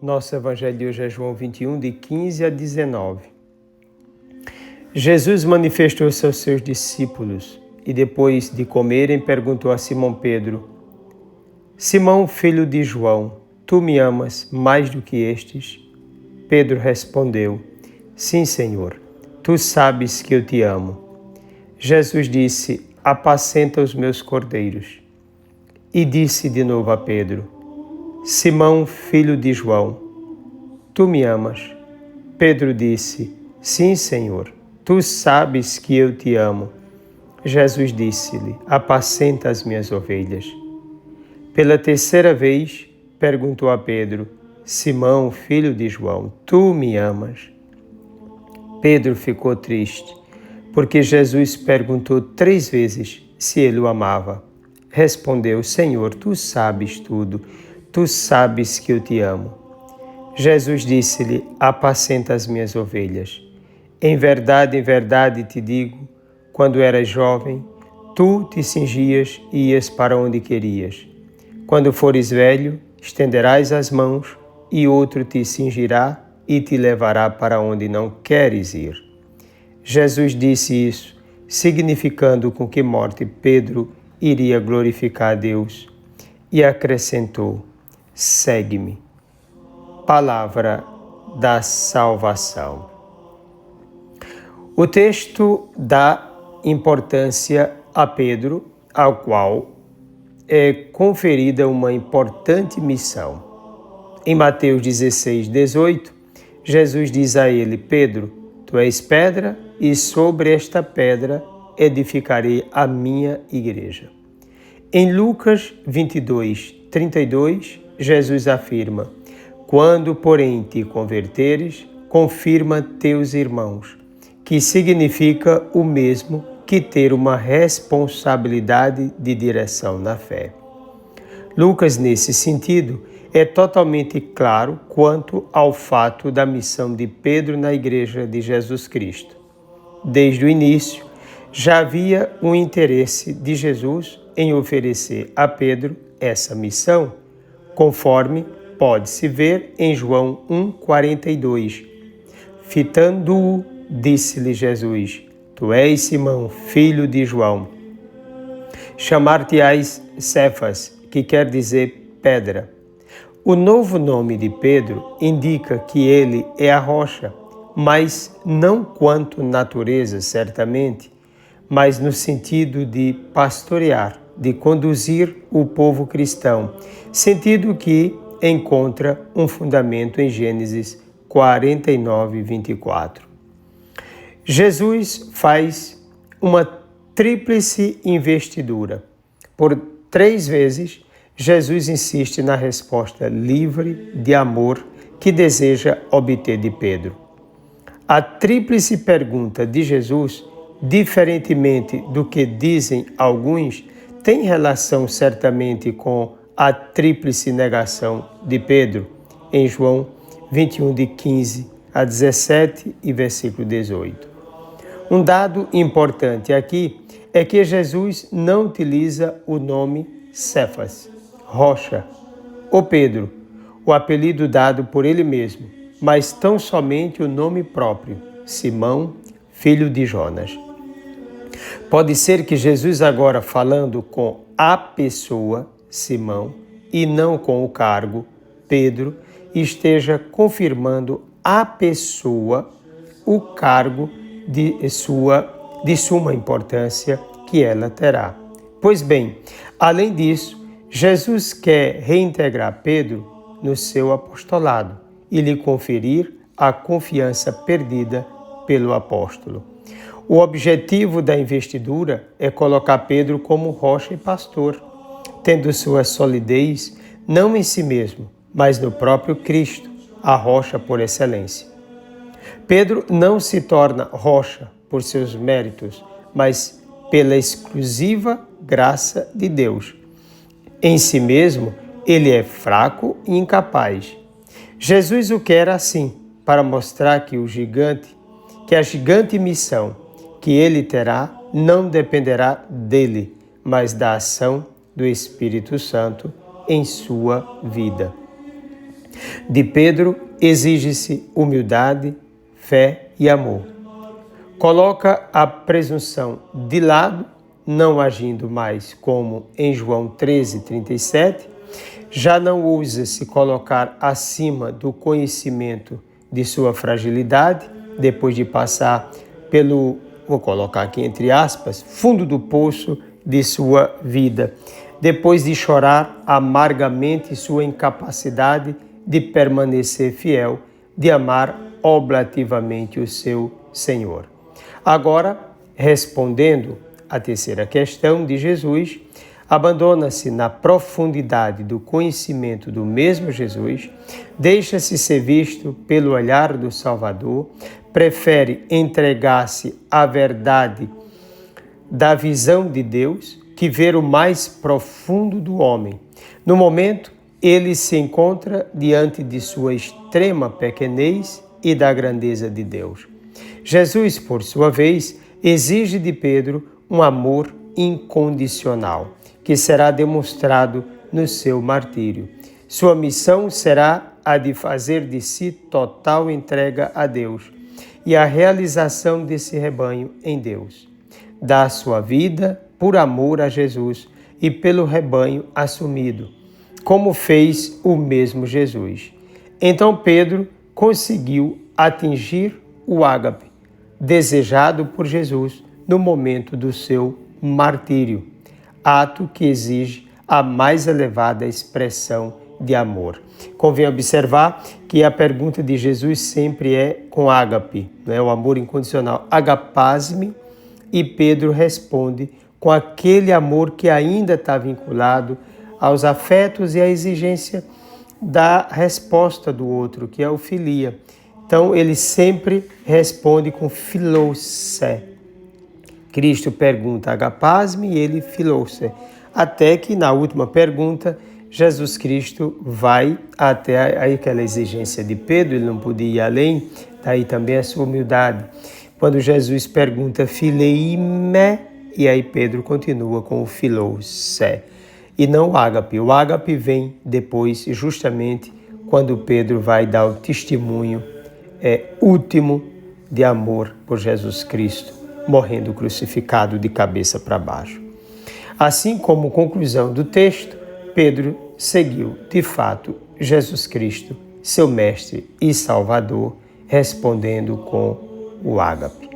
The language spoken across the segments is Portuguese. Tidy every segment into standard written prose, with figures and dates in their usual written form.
Nosso Evangelho de hoje é João 21, de 15 a 19. Jesus manifestou-se aos seus discípulos e, depois de comerem, perguntou a Simão Pedro: Simão, filho de João, tu me amas mais do que estes? Pedro respondeu: Sim, Senhor, tu sabes que eu te amo. Jesus disse: Apacenta os meus cordeiros. E disse de novo a Pedro: Simão, filho de João, tu me amas? Pedro disse: Sim, Senhor, tu sabes que eu te amo. Jesus disse-lhe: Apacenta as minhas ovelhas. Pela terceira vez, perguntou a Pedro: Simão, filho de João, tu me amas? Pedro ficou triste, porque Jesus perguntou 3 vezes se ele o amava. Respondeu: Senhor, tu sabes tudo, tu sabes que eu te amo. Jesus disse-lhe: Apacenta as minhas ovelhas. Em verdade te digo, quando eras jovem, tu te cingias e ias para onde querias. Quando fores velho, estenderás as mãos e outro te cingirá e te levará para onde não queres ir. Jesus disse isso, significando com que morte Pedro iria glorificar a Deus, e acrescentou: Segue-me. Palavra da salvação. O texto dá importância a Pedro, ao qual é conferida uma importante missão. Em Mateus 16, 18, Jesus diz a ele: Pedro, tu és pedra, e sobre esta pedra edificarei a minha igreja. Em Lucas 22, 32, Jesus afirma: Quando, porém, te converteres, confirma teus irmãos, que significa o mesmo que ter uma responsabilidade de direção na fé. Lucas, nesse sentido, é totalmente claro quanto ao fato da missão de Pedro na Igreja de Jesus Cristo. Desde o início, já havia um interesse de Jesus em oferecer a Pedro essa missão, conforme pode-se ver em João 1,42. Fitando-o, disse-lhe Jesus: Tu és Simão, filho de João. Chamar-te-ás Cefas, que quer dizer pedra. O novo nome de Pedro indica que ele é a rocha, mas não quanto natureza, certamente, mas no sentido de pastorear, de conduzir o povo cristão, sentido que encontra um fundamento em Gênesis 49, 24. Jesus faz uma tríplice investidura. Por 3 vezes, Jesus insiste na resposta livre de amor que deseja obter de Pedro. A tríplice pergunta de Jesus, diferentemente do que dizem alguns, tem relação certamente com a tríplice negação de Pedro, em João 21, de 15 a 17 e versículo 18. Um dado importante aqui é que Jesus não utiliza o nome Cefas, rocha, ou Pedro, o apelido dado por ele mesmo, mas tão somente o nome próprio, Simão, filho de Jonas. Pode ser que Jesus, agora falando com a pessoa, Simão, e não com o cargo, Pedro, esteja confirmando a pessoa, o cargo de suma importância que ela terá. Pois bem, além disso, Jesus quer reintegrar Pedro no seu apostolado e lhe conferir a confiança perdida pelo apóstolo. O objetivo da investidura é colocar Pedro como rocha e pastor, tendo sua solidez não em si mesmo, mas no próprio Cristo, a rocha por excelência. Pedro não se torna rocha por seus méritos, mas pela exclusiva graça de Deus. Em si mesmo, ele é fraco e incapaz. Jesus o quer assim, para mostrar que a gigante missão que ele terá não dependerá dele, mas da ação do Espírito Santo em sua vida. De Pedro exige-se humildade, fé e amor. Coloca a presunção de lado, não agindo mais como em João 13:37, já não ousa se colocar acima do conhecimento de sua fragilidade, depois de passar pelo, vou colocar aqui entre aspas, fundo do poço de sua vida, depois de chorar amargamente sua incapacidade de permanecer fiel, de amar oblativamente o seu Senhor. Agora, respondendo à terceira questão de Jesus, abandona-se na profundidade do conhecimento do mesmo Jesus, deixa-se ser visto pelo olhar do Salvador, prefere entregar-se à verdade da visão de Deus que ver o mais profundo do homem. No momento, ele se encontra diante de sua extrema pequenez e da grandeza de Deus. Jesus, por sua vez, exige de Pedro um amor incondicional, que será demonstrado no seu martírio. Sua missão será a de fazer de si total entrega a Deus e a realização desse rebanho em Deus. Dá sua vida por amor a Jesus e pelo rebanho assumido, como fez o mesmo Jesus. Então Pedro conseguiu atingir o ágape, desejado por Jesus no momento do seu martírio, ato que exige a mais elevada expressão de amor. Convém observar que a pergunta de Jesus sempre é com ágape, o amor incondicional, agapaz-me, e Pedro responde com aquele amor que ainda está vinculado aos afetos e à exigência da resposta do outro, que é o filia. Então, ele sempre responde com filose. Cristo pergunta agapaz-me e ele filose. Até que, na última pergunta, Jesus Cristo vai até aquela exigência de Pedro, ele não podia ir além, daí também a sua humildade. Quando Jesus pergunta fileime, e aí Pedro continua com o filose. E não o ágape. O ágape vem depois, justamente quando Pedro vai dar o testemunho último de amor por Jesus Cristo, morrendo crucificado de cabeça para baixo. Assim como conclusão do texto, Pedro seguiu, de fato, Jesus Cristo, seu Mestre e Salvador, respondendo com o ágape.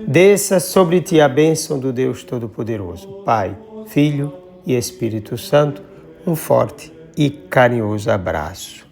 Desça sobre ti a bênção do Deus Todo-Poderoso, Pai, Filho e Espírito Santo, um forte e carinhoso abraço.